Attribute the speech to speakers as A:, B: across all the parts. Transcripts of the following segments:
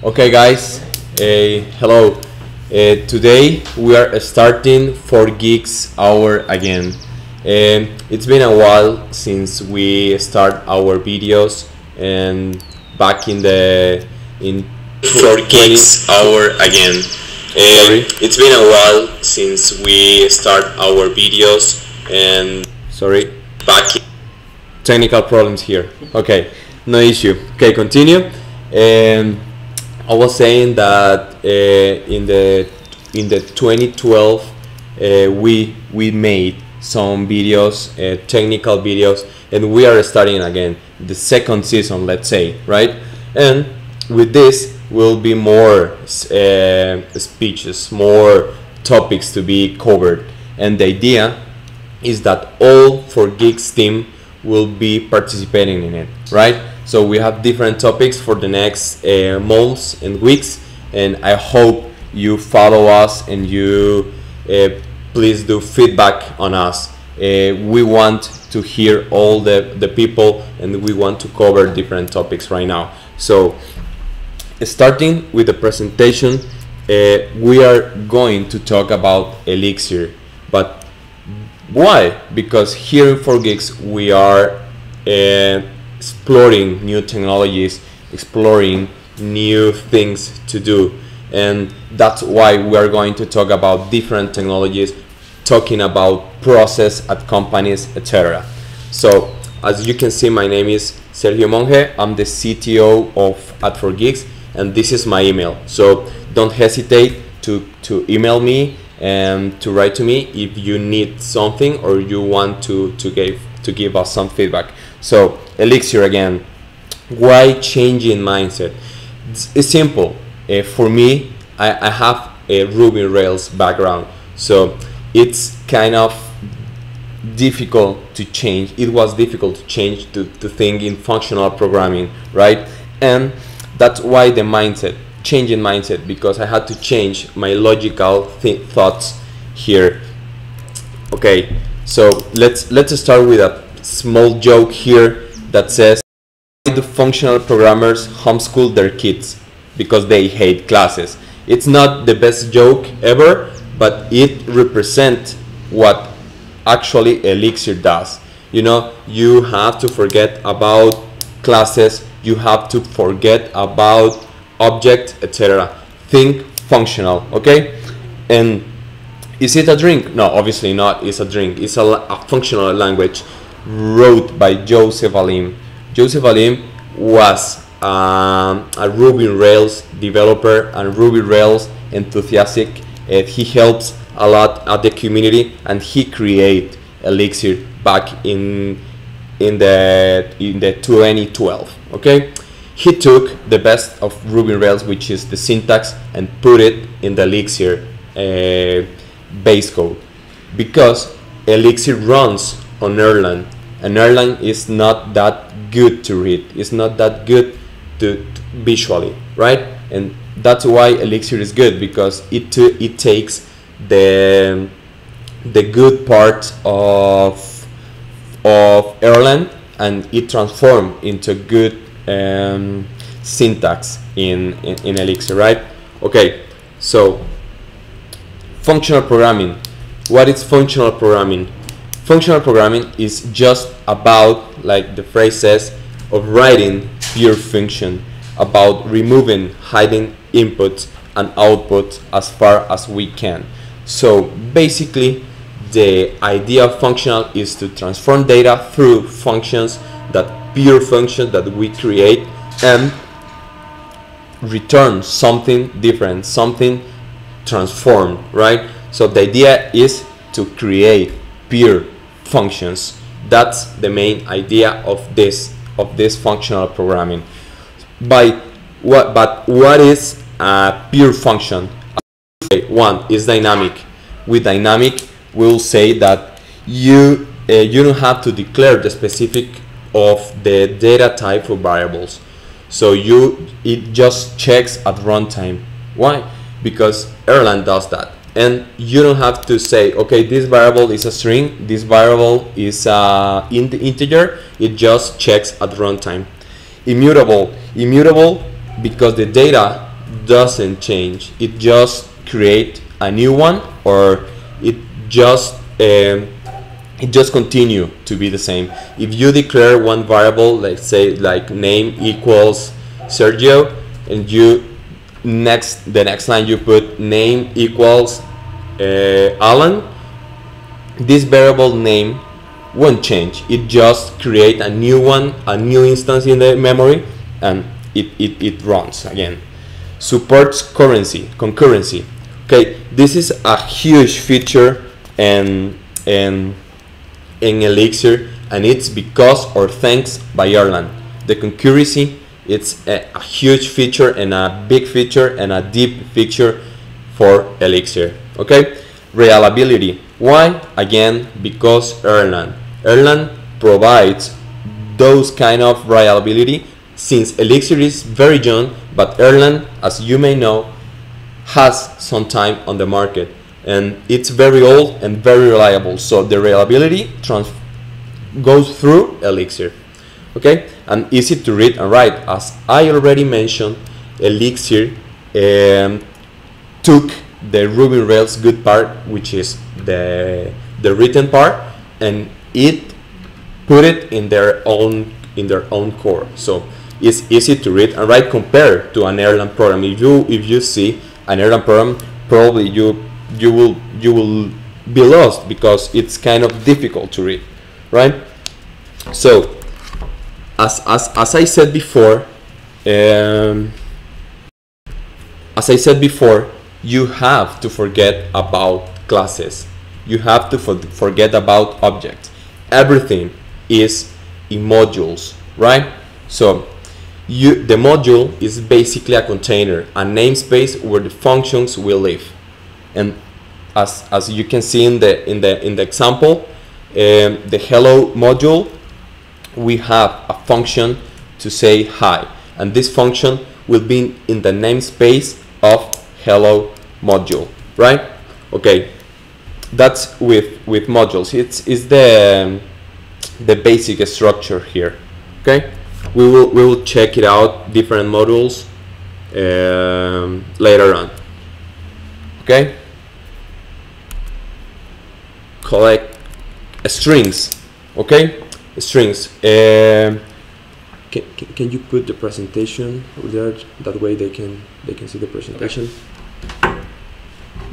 A: Okay guys, hello. Today we are starting 4Geeks hour again. It's been a while since we start our videos, and back in
B: 4Geeks hour again. It's been a while since we start our videos, and back
A: technical problems here. Okay, no issue. Okay, continue. I was saying that in the 2012 we made some videos, technical videos, and we are starting again the second season, let's say, right? And with this will be more speeches, more topics to be covered, and the idea is that all 4Geeks team will be participating in it, right? So we have different topics for the next months and weeks, and I hope you follow us and you please do feedback on us. We want to hear all the people, and we want to cover different topics right now. So starting with the presentation, we are going to talk about Elixir. But why? Because here in 4Geeks we are exploring new technologies, exploring new things to do, and that's why we are going to talk about different technologies, talking about process at companies, etc. So as you can see, my name is Sergio Monge. I'm the CTO at 4Geeks, and this is my email. So don't hesitate to email me and to write to me if you need something or you want to give us some feedback. So Elixir again, why changing mindset? It's simple. For me, I have a Ruby Rails background, so it's kind of difficult to change. It was difficult to change to think in functional programming, right? And that's why the mindset, changing mindset, because I had to change my logical thoughts here. Okay, so let's start with a small joke here that says, why do functional programmers homeschool their kids? Because they hate classes. It's not the best joke ever, but it represents what actually Elixir does. You know, you have to forget about classes, you have to forget about objects, etc. Think functional, okay? And is it a drink? No, obviously not. It's a drink. It's a functional language wrote by Joseph Alim. Joseph Alim was a Ruby Rails developer and Ruby Rails enthusiastic. He helps a lot at the community, and he created Elixir back in the 2012. Okay, he took the best of Ruby Rails, which is the syntax, and put it in the Elixir base code, because Elixir runs on Erlang, and Erlang is not that good to read. It's not that good to visually, right? And that's why Elixir is good, because it takes the good part of Erlang and it transforms into good syntax in Elixir, right? Okay, so functional programming. What is functional programming? Functional programming is just about, like the phrase says, of writing pure function, about removing, hiding inputs and outputs as far as we can. So basically, the idea of functional is to transform data through functions, that pure function that we create, and return something different, something transformed, right? So the idea is to create pure functions. That's the main idea of this functional programming. But what is a pure function? Okay, one is dynamic. With dynamic, we'll say that you don't have to declare the specific of the data type for variables. So it just checks at runtime. Why? Because Erlang does that. And you don't have to say, okay, this variable is a string, this variable is integer. It just checks at runtime. Immutable because the data doesn't change. It just create a new one, or it just continue to be the same. If you declare one variable, let's say like name equals Sergio, and the next line you put name equals Alan, this variable name won't change. It just create a new one, a new instance in the memory, and it runs again. Supports concurrency. Okay, this is a huge feature in Elixir, and it's because or thanks by Erlang. The concurrency, it's a huge feature and a big feature and a deep feature for Elixir. Okay, reliability. Why? Again, because Erlang provides those kind of reliability, since Elixir is very young, but Erlang, as you may know, has some time on the market, and it's very old and very reliable, so the reliability goes through Elixir. Okay, and easy to read and write. As I already mentioned, Elixir took the Ruby on Rails good part, which is the written part, and it put it in their own core. So it's easy to read and write compared to an Erlang program. If you see an Erlang program, probably you will be lost because it's kind of difficult to read, right? So as I said before, you have to forget about classes. You have to forget about objects. Everything is in modules, right? So the module is basically a container, a namespace where the functions will live. And as you can see in the example, the hello module, we have a function to say hi, and this function will be in the namespace of hello module, right? Okay, that's with modules. It's the basic structure here. Okay, we will check it out, different modules, later on. Okay, collect strings. Okay, strings. Can you put the presentation there? That way they can see the presentation. Okay.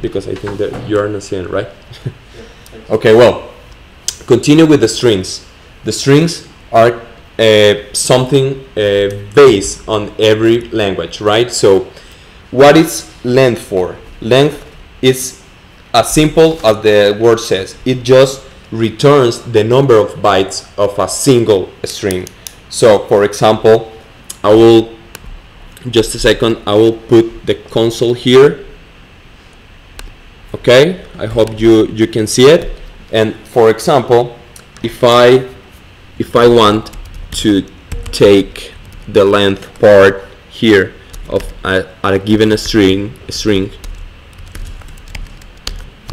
A: Because I think that you are not seeing it, right? Okay, well, continue with the strings. The strings are something based on every language, right? So what is length for? Length is as simple as the word says. It just returns the number of bytes of a single string. So for example, I will put the console here. Okay, I hope you can see it. And for example, if I want to take the length part here of a given string,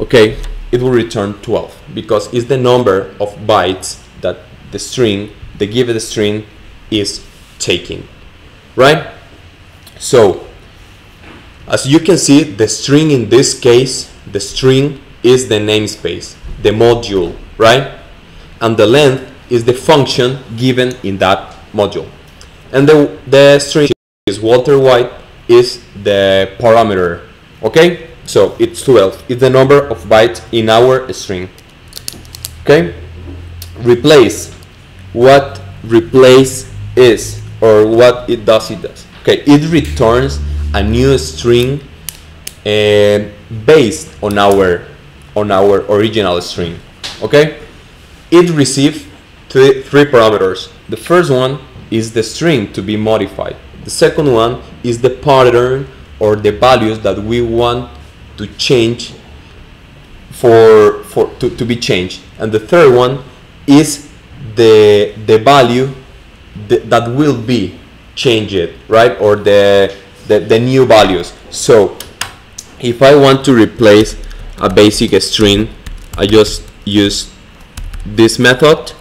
A: okay, it will return 12 because it's the number of bytes that the given string is taking, right? So as you can see, the string in this case, the string is the namespace, the module, right? And the length is the function given in that module. And the string is Walter White is the parameter. Okay, so it's 12. It's the number of bytes in our string. Okay, replace. What replace is, or what it does. Okay, it returns a new string based on our original string. Okay, it receives three parameters. The first one is the string to be modified. The second one is the pattern or the values that we want to change to be changed. And the third one is the value that will be changed, right? Or the new values. So if I want to replace a basic string, I just use this method.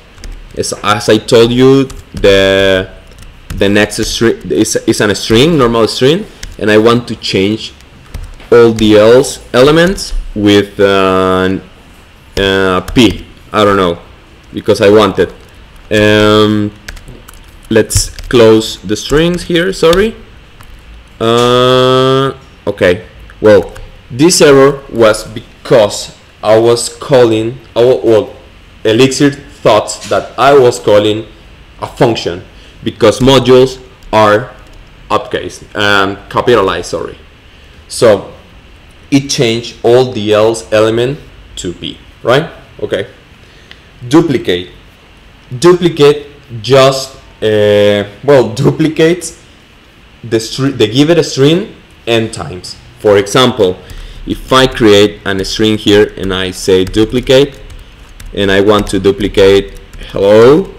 A: As I told you, the the next string is a string, normal string, and I want to change all the else elements with P. I don't know, because I want it. Let's close the strings here, sorry. Okay, well, this error was because I was calling, well, Elixir thought that I was calling a function, because modules are uppercase, capitalized, sorry. So it changed all the else element to P, right? Okay. Duplicate just well, duplicates the given string n times. For example, if I create a string here and I say duplicate, and I want to duplicate hello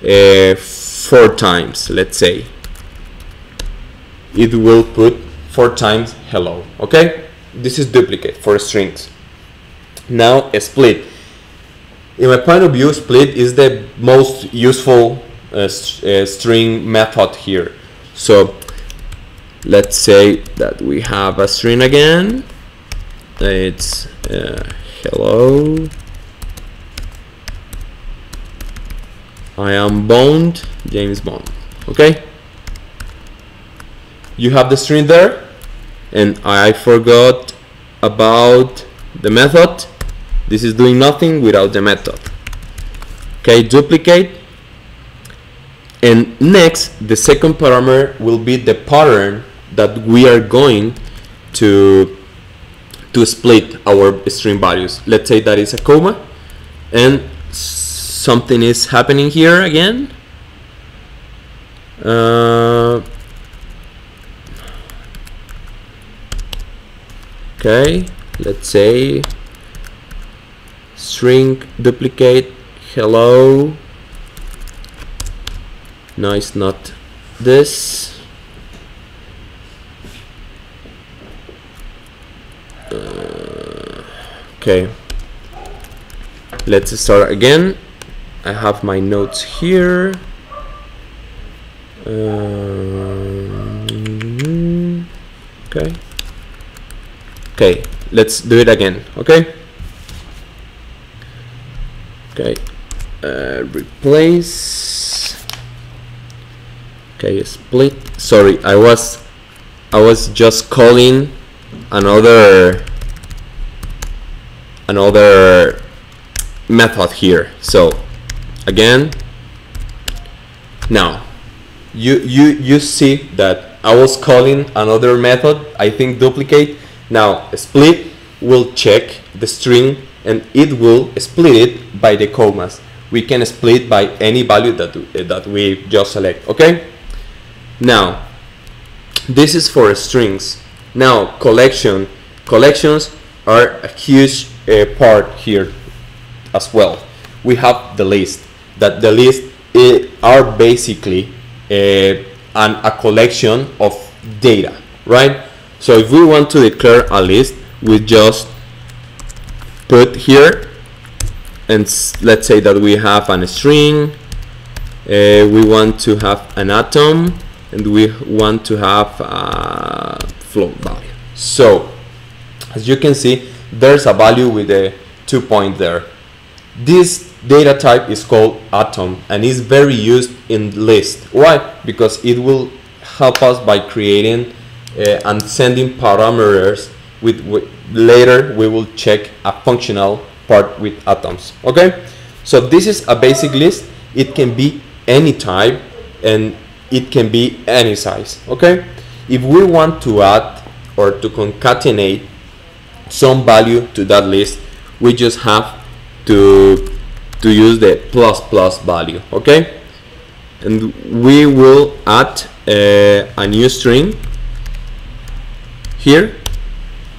A: 4 times, let's say, it will put 4 times hello. Okay, this is duplicate for strings. Now a split. In my point of view, split is the most useful string method here. So let's say that we have a string again. It's hello, I am Bond, James Bond. Okay, you have the string there, and I forgot about the method. This is doing nothing without the method. Okay, duplicate. And next, the second parameter will be the pattern that we are going to split our string values. Let's say that is a comma, and something is happening here again. Okay, let's say string duplicate hello. No, it's not this. Okay, let's start again. I have my notes here. Okay. Okay, let's do it again. Okay. Okay. Replace. Okay, split. Sorry, I was just calling another method here. So again, now you see that I was calling another method, I think duplicate. Now split will check the string and it will split it by the commas. We can split by any value that we just select. Okay, now this is for strings. Now collections are a huge part here as well. We have the list. That the list are basically a collection of data, right? So if we want to declare a list, we just put here, and let's say that we have a string, we want to have an atom, and we want to have a float value. So as you can see, there's a value with a 2 point there. This data type is called atom and is very used in list. Why? Because it will help us by creating and sending parameters with later we will check a functional part with atoms. Okay, so this is a basic list. It can be any type and it can be any size. Okay, if we want to add or to concatenate some value to that list, we just have to use the plus value. Okay, and we will add a new string here,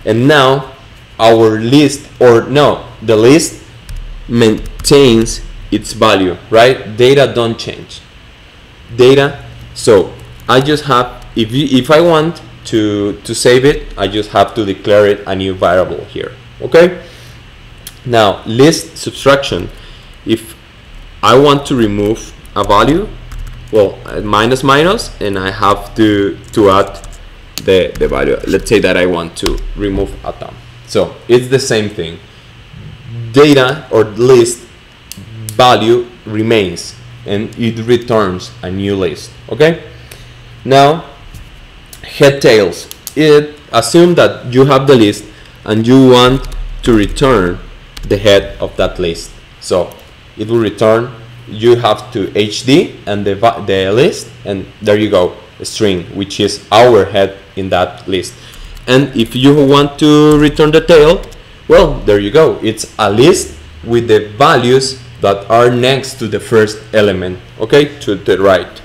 A: and now our list, or no, the list maintains its value, right? Data don't change. Data, so I just have, if I want to save it, I just have to declare it a new variable here. Okay, now list subtraction. If I want to remove a value, well, minus minus, and I have to add the value. Let's say that I want to remove atom. So it's the same thing. Data or list value remains and it returns a new list. Okay. Now head tails. It assume that you have the list and you want to return the head of that list. So it will return. You have to HD and the list, and there you go, a string, which is our head in that list. And if you want to return the tail, well, there you go. It's a list with the values that are next to the first element, okay, to the right.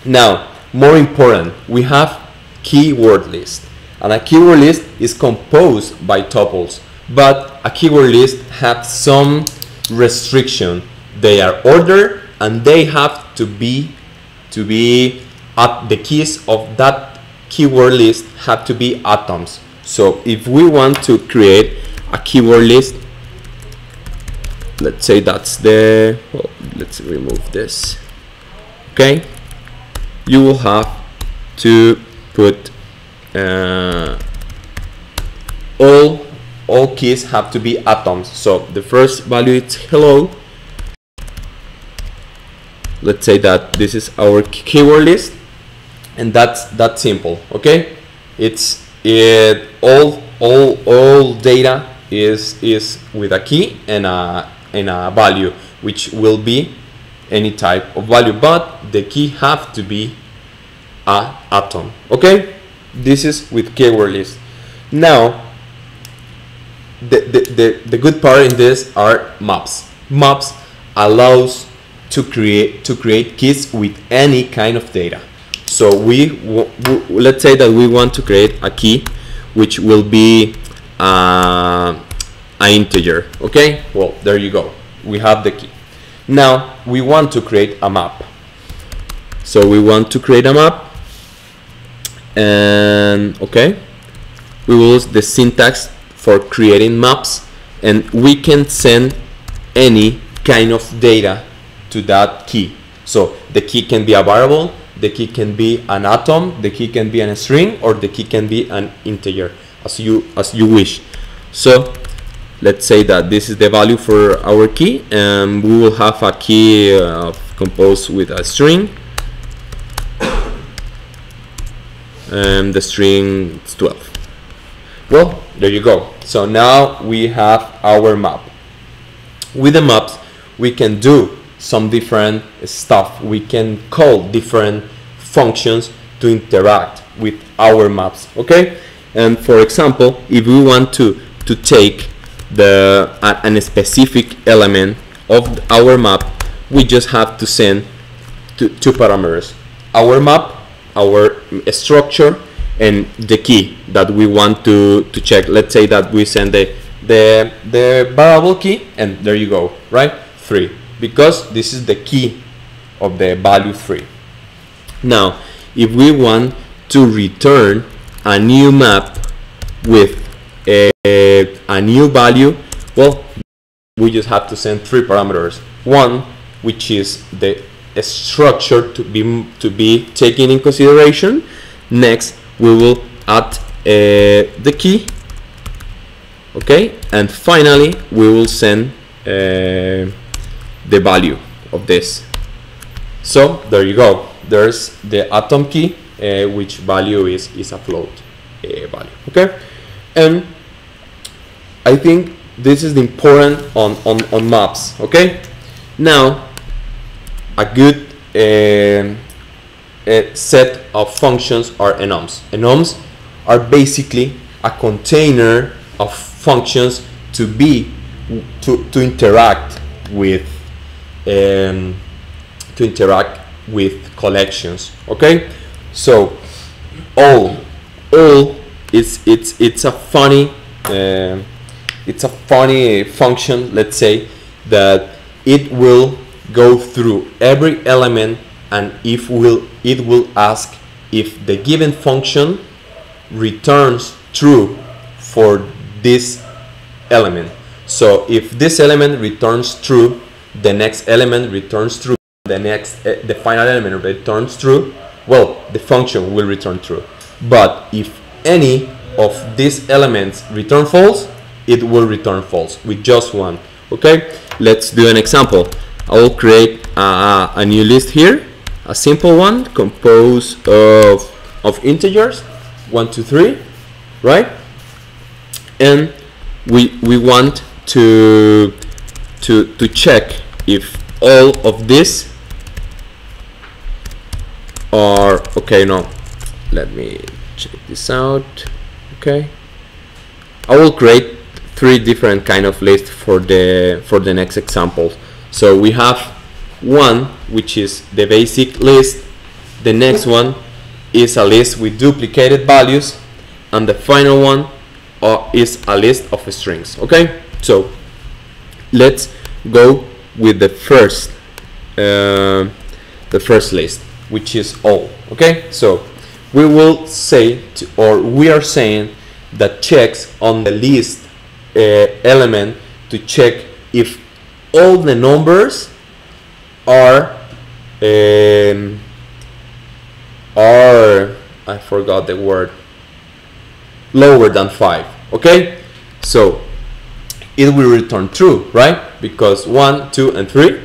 A: Now, more important, we have keyword list, and a keyword list is composed by tuples, but a keyword list has some restriction. They are ordered and they have to be at the keys of that keyword list have to be atoms. So if we want to create a keyword list, let's say that's the, well, let's remove this. Okay, you will have to put all keys have to be atoms. So the first value is hello. Let's say that this is our keyword list, and that's simple. Okay, all data is with a key and a value, which will be any type of value, but the key have to be a atom. Okay, this is with keyword list. Now the good part in this are maps. Maps allows to create keys with any kind of data. So let's say that we want to create a key which will be an integer. Okay, well, there you go, we have the key. Now we want to create a map. So we want to create a map, and okay, we will use the syntax for creating maps, and we can send any kind of data to that key. So the key can be a variable, the key can be an atom, the key can be a string, or the key can be an integer, as you wish. So let's say that this is the value for our key, and we will have a key composed with a string, and the string is 12. Well, there you go. So now we have our map. With the maps, we can do some different stuff. We can call different functions to interact with our maps. Okay, and for example, if we want to take a specific element of our map, we just have to send two parameters: our map, our structure, and the key that we want to check. Let's say that we send the variable key, and there you go, right? 3, because this is the key of the value 3. Now, if we want to return a new map with a new value, well, we just have to send 3 parameters. One, which is the structure to be taken in consideration. Next, we will add the key. Okay, and finally we will send the value of this. So there you go, there's the atom key, which value is a float value. Okay, and I think this is important on maps. Okay, now a good set of functions are enums. Enums are basically a container of functions to interact with collections. Okay, so all it's a funny function. Let's say that it will go through every element, and it will ask if the given function returns true for this element. So if this element returns true, the next element returns true. the final element returns true, well, the function will return true. But if any of these elements return false, it will return false with just one. Okay, let's do an example. I will create a new list here, a simple one composed of integers 1, 2, 3, right? And we want to check if all of this are okay. No, let me check this out. Okay, I will create 3 different kind of lists for the next example. So we have one which is the basic list, the next one is a list with duplicated values, and the final one is a list of strings. Okay, so let's go with the first list, which is all. Okay, so we will say we are saying that checks on the list element to check if all the numbers are I forgot the word, lower than 5. Okay, so it will return true, right? Because 1, 2, and 3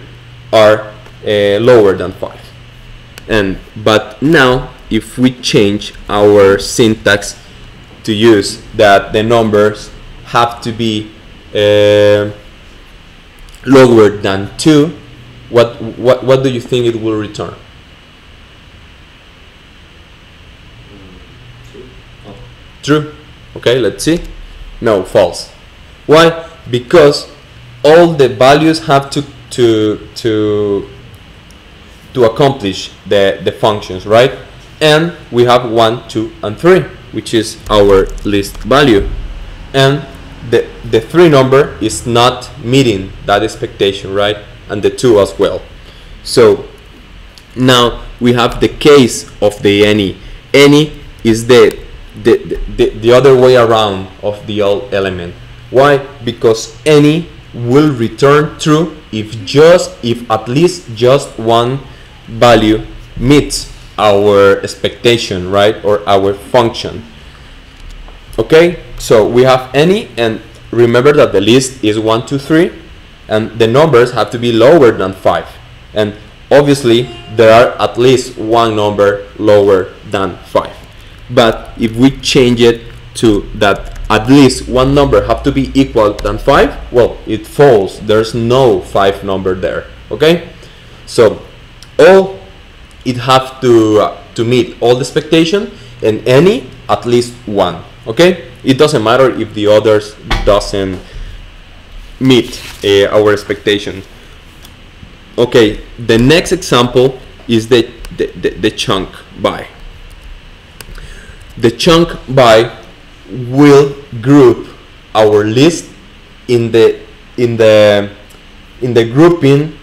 A: are lower than 5. But now if we change our syntax to use that the numbers have to be lower than 2, what do you think it will return? True. Okay, let's see. No, false. Why? Because all the values have to accomplish the functions, right? And we have 1, 2, and 3, which is our list value, and the 3 number is not meeting that expectation, right? And the 2 as well. So now we have the case of the any. Any is the other way around of the all element. Why? Because any will return true if at least just one value meets our expectation, right? Or our function. Okay, so we have any, and remember that the list is 1, 2, 3, and the numbers have to be lower than 5, and obviously there are at least one number lower than 5. But if we change it to that at least one number have to be equal than 5, well, it falls. There's no 5 number there. Okay, so all it have to meet all the expectation, and any at least one. Okay, it doesn't matter if the others doesn't meet our expectation. Okay, the next example is the chunk by. The chunk by will group our list in the grouping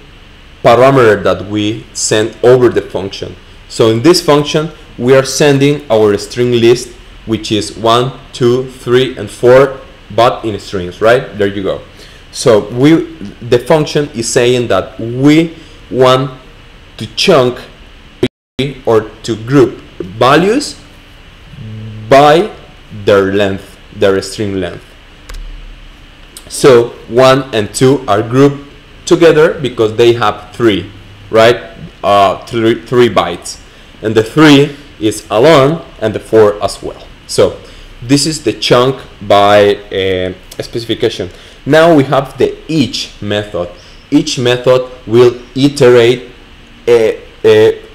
A: parameter that we send over the function. So in this function we are sending our string list, which is 1, 2, 3, and 4, but in strings, right? There you go. So the function is saying that we want to chunk or to group values by their length, their string length. So 1 and 2 are grouped together because they have 3, right? 3 bytes, and the 3 is alone, and the 4 as well. So this is the chunk by specification. Now we have the each method. Each method will iterate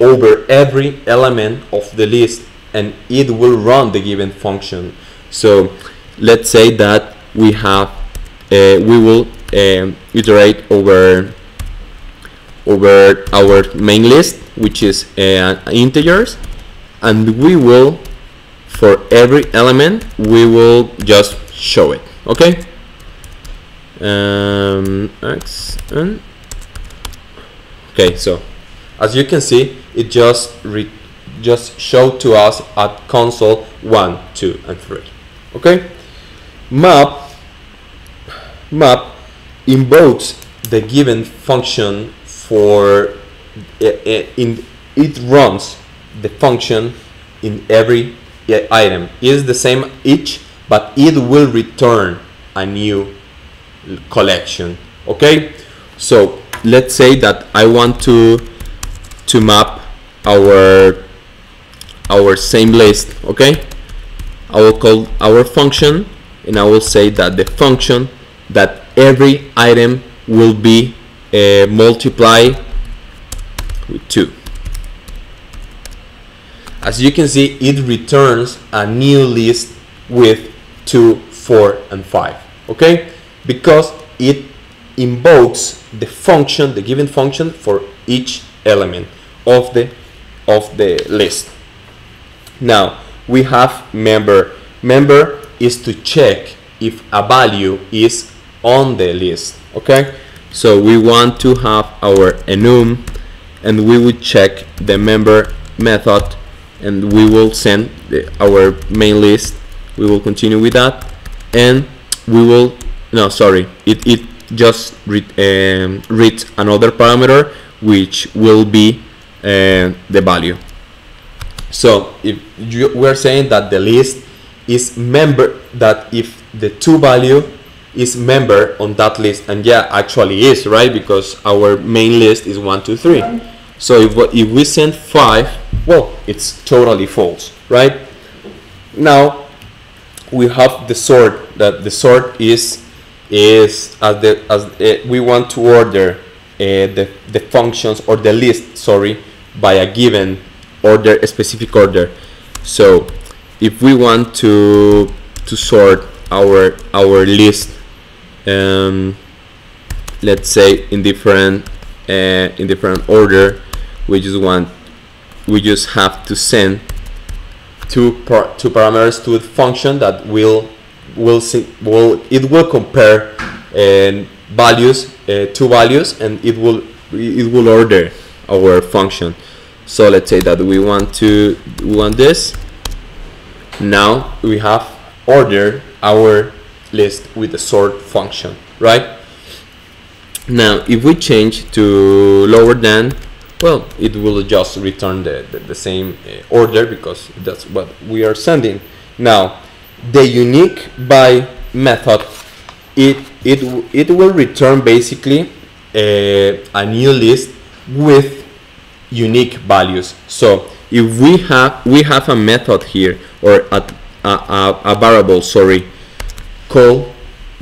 A: over every element of the list, and it will run the given function. So let's say that we have we will iterate over our main list, which is integers, and we will, for every element, we will just show it. Okay, okay, so as you can see, it just showed to us at console 1, 2, and 3. Okay, map invokes the given function for it runs the function in every item. It is the same each, but it will return a new collection. Okay, so let's say that I want to map our same list. Okay, I will call our function, and I will say that the function that every item will be multiplied with 2. As you can see, it returns a new list with 2, 4, and 5. Okay, because it invokes the function, the given function for each element of the list. Now we have member. Member is to check if a value is on the list. Okay, so we want to have our enum, and we would check the member method, and we will send our main list. We will continue with that, and we will it just reads another parameter, which will be the value. So if we're saying that the list is member, that if the 2 value is member on that list, and yeah, actually is, right, because our main list is 1, 2, 3. So if we send 5, well, it's totally false, right? Now we have the sort, that the sort is we want to order the functions, or the list, sorry, by a given order, a specific order. So if we want to sort our list, let's say in different order, we just have to send two parameters to the function that it will compare values, 2 values, and it will order our function. So let's say that we want this. Now we have ordered our list with the sort function, right? Now if we change to lower than, well, it will just return the same order, because that's what we are sending. Now the unique by method, it will return basically a new list with unique values. So if we have a method here, or a variable, sorry, called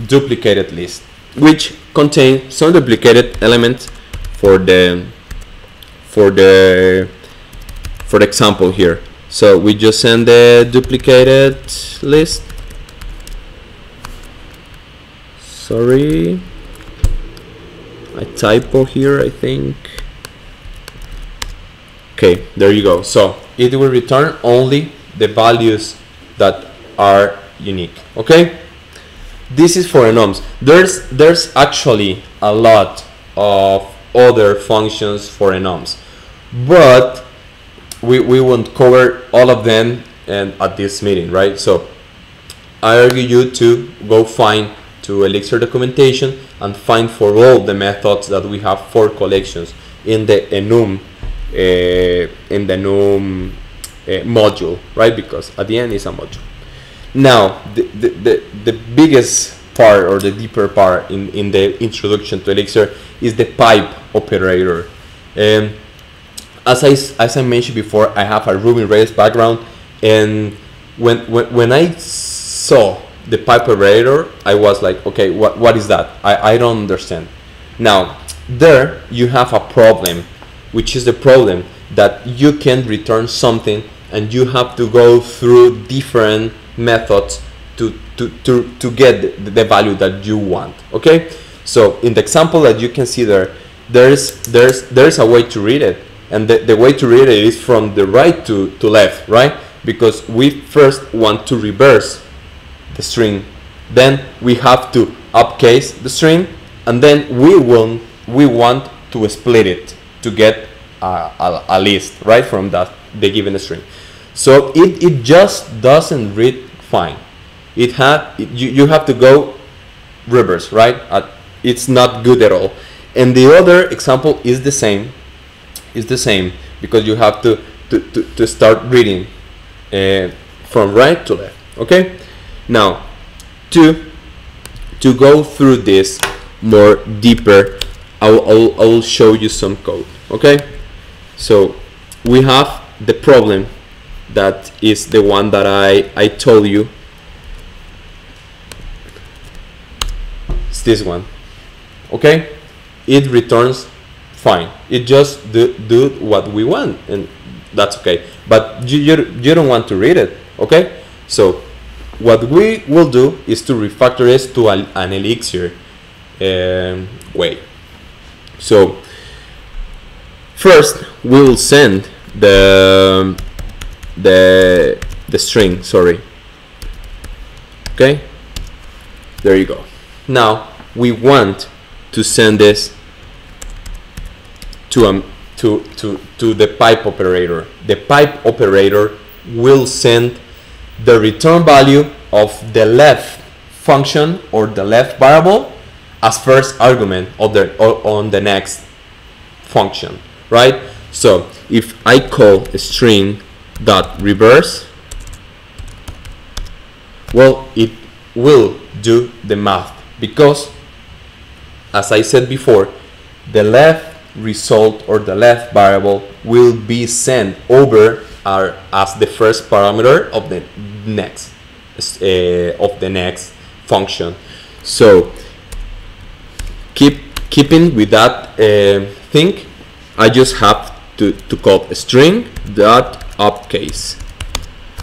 A: duplicated list, which contains some duplicated elements for the example here. So we just send the duplicated list. Sorry, a typo here, I think. Okay, there you go. So it will return only the values that are unique. Okay, this is for enums. There's actually a lot of other functions for enums, but we won't cover all of them at this meeting, right? So I urge you to go find to Elixir documentation and find for all the methods that we have 4 collections in the enum module, right? Because at the end it's a module. Now the biggest part, or the deeper part in the introduction to Elixir, is the pipe operator. As I mentioned before, I have a Ruby Rails background, and when I saw the pipe operator, I was like, okay, what is that? I don't understand. Now there you have a problem, which is the problem that you can return something, and you have to go through different methods to get the value that you want. Okay, so in the example that you can see there's a way to read it, and the way to read it is from the right to left, right? Because we first want to reverse the string, then we have to upcase the string, and then we want to split it to get a list, right, from the given string. So it just doesn't read fine. You have to go reverse, right? It's not good at all. And the other example is the same. is the same, because you have to start reading from right to left. Okay, now to go through this more deeper, I'll show you some code. Okay, so we have the problem that is the one that I told you. It's this one. Okay, it returns fine. It just do what we want, and that's okay. But you don't want to read it. Okay, so what we will do is to refactor it to an Elixir way. So first we will send the string. Sorry. Okay, there you go. Now we want to send this to the pipe operator. The pipe operator will send the return value of the left function or the left variable as first argument on the next function, right? So if I call a string dot reverse, well, it will do the math, because as I said before, the left result or the left variable will be sent over as the first parameter of the next function. So keeping with that thing, I just have to call a string dot upcase,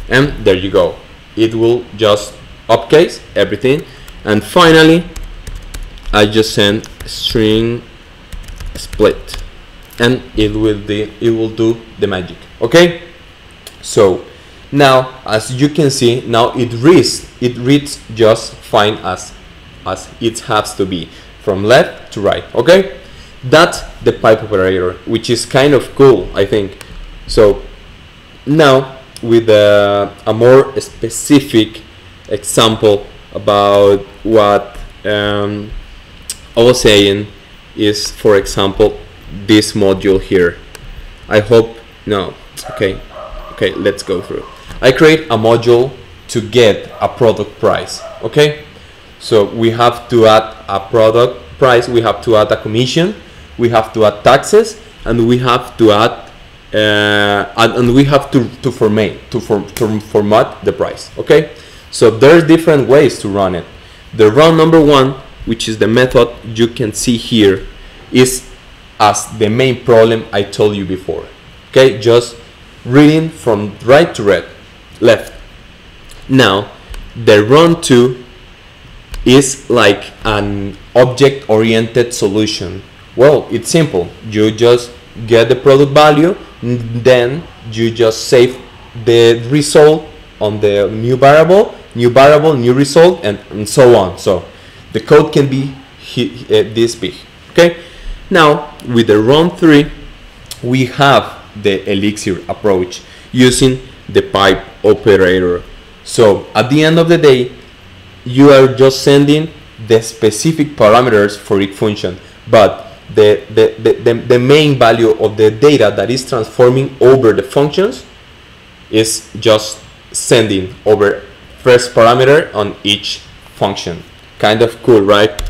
A: and there you go. It will just upcase everything, and finally I just send string split, and it will do the magic. Okay, so now as you can see, now it reads just fine as it has to be, from left to right. Okay, that's the pipe operator, which is kind of cool, I think. So now with a more specific example about what I was saying is, for example, this module here. I hope, no, okay, let's go through. I create a module to get a product price. Okay, so we have to add a product price, we have to add a commission, we have to add taxes, and we have to add and we have to format the price. Okay, so there's different ways to run it. The run number one, which is the method you can see here, is as the main problem I told you before. Okay, just reading from right to left. Now the run 2 is like an object-oriented solution. Well, it's simple. You just get the product value, then you just save the result on the new variable, new result, and so on. So the code can be this big. Okay, now with the run 3 we have the Elixir approach using the pipe operator. So at the end of the day, you are just sending the specific parameters for each function, but the main value of the data that is transforming over the functions is just sending over first parameter on each function. Kind of cool, right?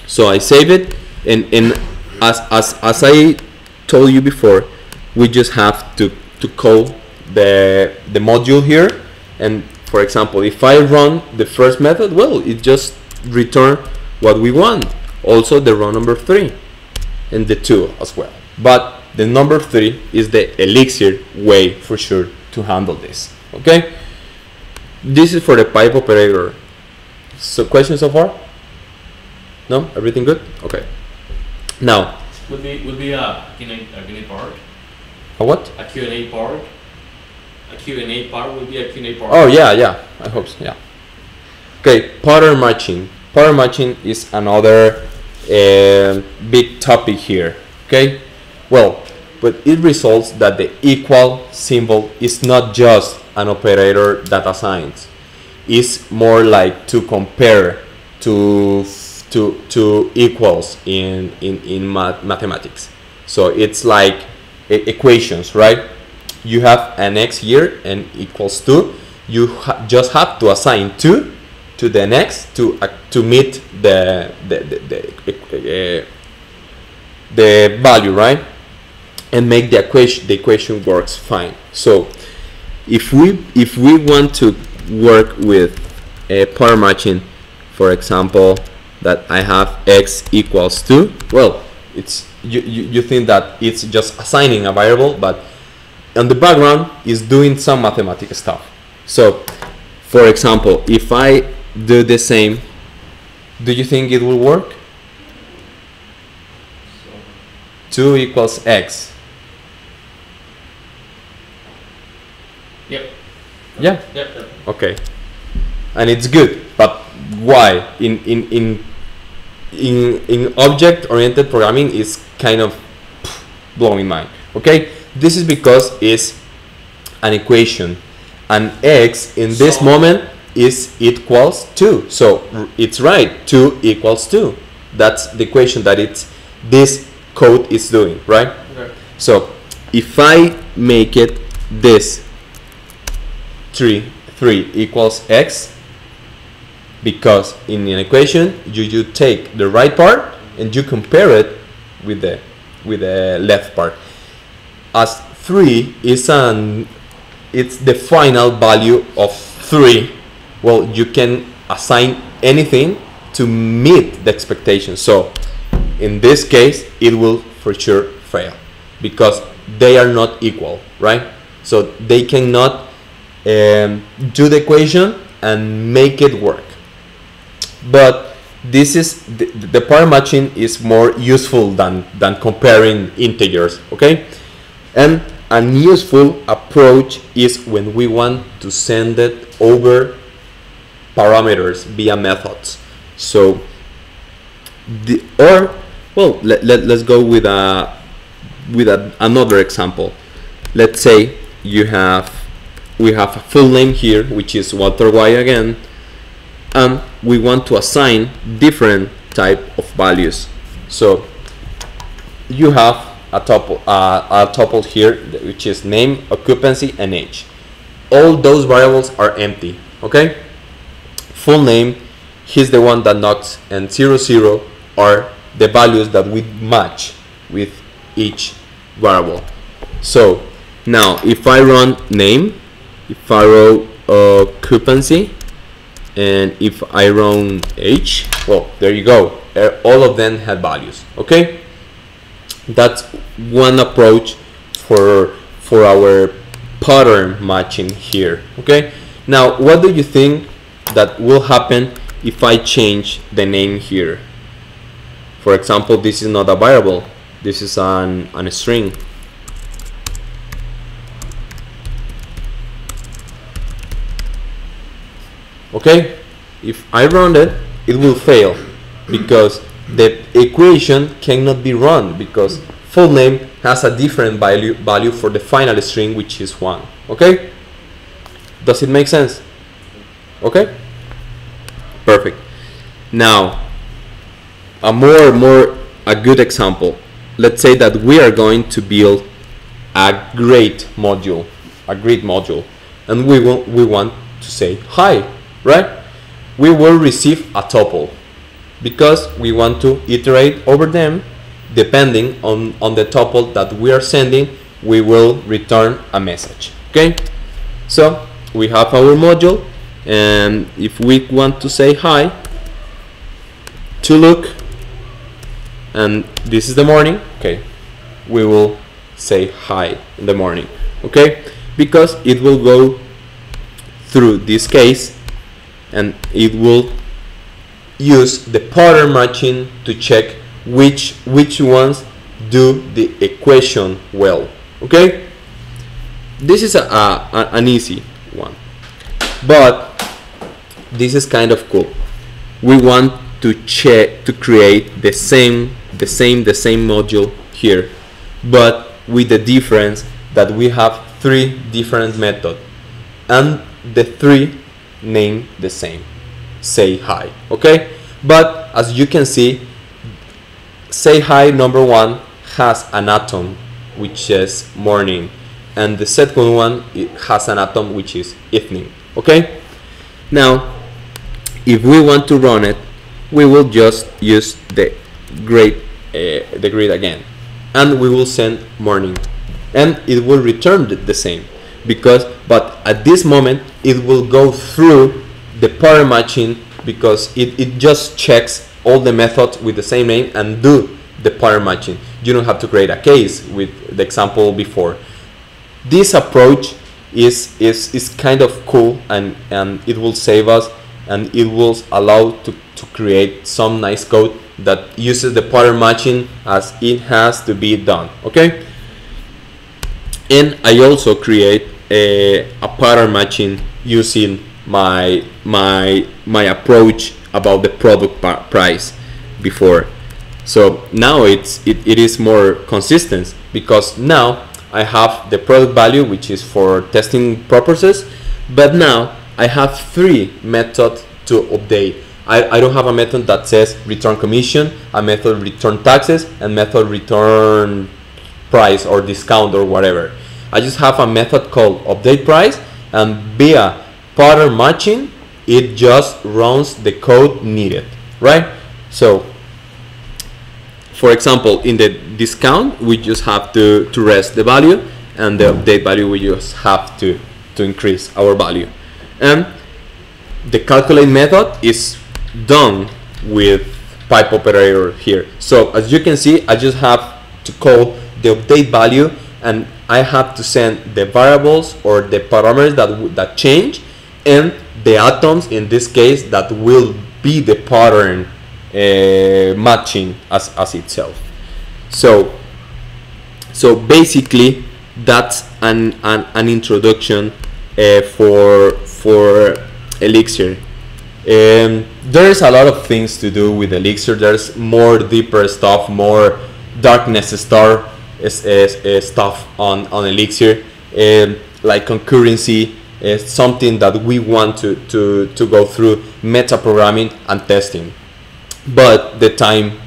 A: So I save it, and as I told you before, we just have to call the module here, and for example, if I run the first method, well, it just return what we want. Also the run number 3 and the 2 as well. But the number 3 is the Elixir way for sure to handle this. Okay, this is for the pipe operator. So questions so far? No, everything good? Okay. Now
C: would be a Q&A part.
A: A what?
C: A Q&A part. A Q&A part would be a Q&A part.
A: Oh yeah, I hope so. Yeah. Okay, pattern matching. Pattern matching is another big topic here. Okay, well, but it results that the equal symbol is not just an operator that assigns. It's more like to compare to equals in mathematics. So it's like equations, right? You have an x here and equals 2. You just have to assign 2 to the next to meet the value, right? And make the equation works fine. So if we want to work with a pattern matching, for example, that I have x equals 2, well, it's you think that it's just assigning a variable, but on the background is doing some mathematical stuff. So for example, if I do the same, do you think it will work? 2 equals x.
C: Yep.
A: Yeah.
C: Yep.
A: Okay. And it's good, but why? In object-oriented programming is kind of blowing mind. Okay, this is because it's an equation, and x in this moment is equals 2. So it's right. 2 equals 2. That's the equation that this code is doing, right?
C: Okay.
A: So if I make it this 3 equals x, because in an equation you take the right part and you compare it with the left part. As 3 is it's the final value of 3, well, you can assign anything to meet the expectation. So in this case it will for sure fail because they are not equal, right? So they cannot do the equation and make it work. But this is the pattern matching is more useful than comparing integers, okay? And a useful approach is when we want to send it over parameters via methods. So let's go with another example. Let's say we have a full name here, which is Walter Y again, and we want to assign different type of values. So you have a tuple here, which is name, occupancy, and age. All those variables are empty, okay? Full name, he's the one that knocks, and 00 are the values that we match with each variable. So now if I run name, if I run occupancy, and if I run age, well, there you go. All of them have values, okay? That's one approach for our pattern matching here, okay? Now, what do you think that will happen if I change the name here? For example, this is not a variable. This is a string. Okay, if I run it, it will fail because the equation cannot be run because full name has a different value for the final string, which is 1. Okay, does it make sense? Okay, perfect. Now a good example. Let's say that we are going to build a grid module, and we want to say hi, right? We will receive a tuple because we want to iterate over them. Depending on the tuple that we are sending, we will return a message. Okay, so we have our module, and if we want to say hi to look, and this is the morning, okay, we will say hi in the morning, okay, because it will go through this case and it will use the pattern matching to check which ones do the equation well. Okay, this is an easy one, but this is kind of cool. We want to create the same module here, but with the difference that we have 3 different methods and the 3 name the same, say hi. Okay, but as you can see, say hi number 1 has an atom which is morning, and the second one it has an atom which is evening. Okay, now if we want to run it, we will just use the grid again, and we will send morning, and it will return the same, but at this moment it will go through the pattern matching, because it just checks all the methods with the same name and do the pattern matching. You don't have to create a case with the example before. This approach is kind of cool, and it will save us, and it will allow to create some nice code that uses the pattern matching as it has to be done. Okay, and I also create a pattern matching using my approach about the product price before. So now it is more consistent, because now I have the product value, which is for testing purposes, but now I have 3 methods to update. I don't have a method that says return commission, a method return taxes, and method return price or discount or whatever. I just have a method called update price, and via pattern matching it just runs the code needed, right? So for example, in the discount we just have to rest the value, and the update value we just have to increase our value, and the calculate method is done with pipe operator here. So as you can see, I just have to call the update value, and I have to send the variables or the parameters that change, and the atoms in this case that will be the pattern matching as itself. So basically that's an introduction for Elixir. There's a lot of things to do with Elixir. There's more deeper stuff, more darkness stuff on Elixir, like concurrency is something that we want to go through, metaprogramming and testing, but the time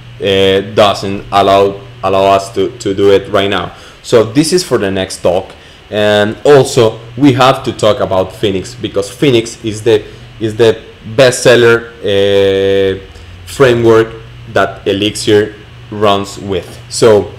A: doesn't allow us to do it right now. So this is for the next talk. And also we have to talk about Phoenix, because Phoenix is the bestseller framework that Elixir runs with. So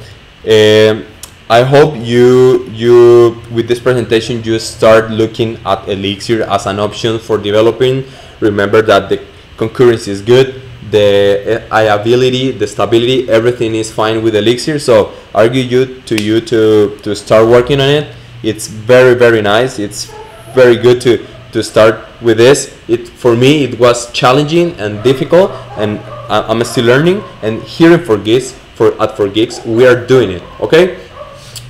A: I hope you with this presentation you start looking at Elixir as an option for developing. Remember that the concurrency is good, the reliability, the stability, everything is fine with Elixir. So I urge you to start working on it. It's very nice. It's very good to start with this. For me it was challenging and difficult, and I'm still learning. And here at 4Geeks we are doing it. Okay.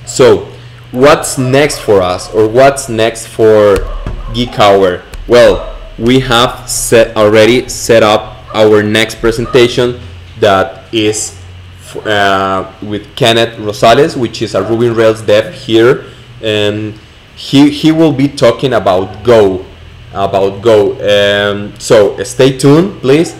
A: So what's next for us, or what's next for Geek Hour? Well, we have already set up our next presentation, that is with Kenneth Rosales, which is a Ruby on Rails dev here, and he will be talking about Go. So stay tuned, please.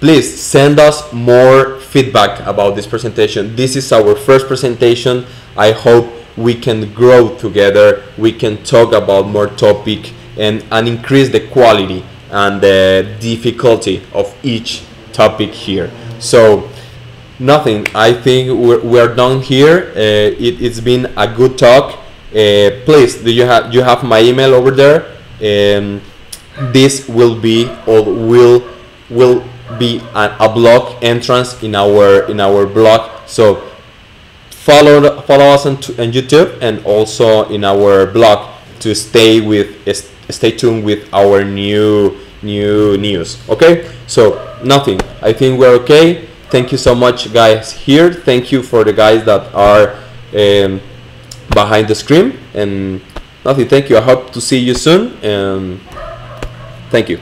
A: Please send us more feedback about this presentation. This is our first presentation. I hope we can grow together, we can talk about more topic, and increase the quality and the difficulty of each topic here. So nothing, I think we're done here. It's been a good talk. Please, you have my email over there. This will be, or will be a blog entrance in our blog. So follow us on YouTube, and also in our blog, to stay tuned with our new news. Okay, so nothing, I think we're okay. Thank you so much, guys here. Thank you for the guys that are behind the screen, and nothing, thank you. I hope to see you soon, and thank you.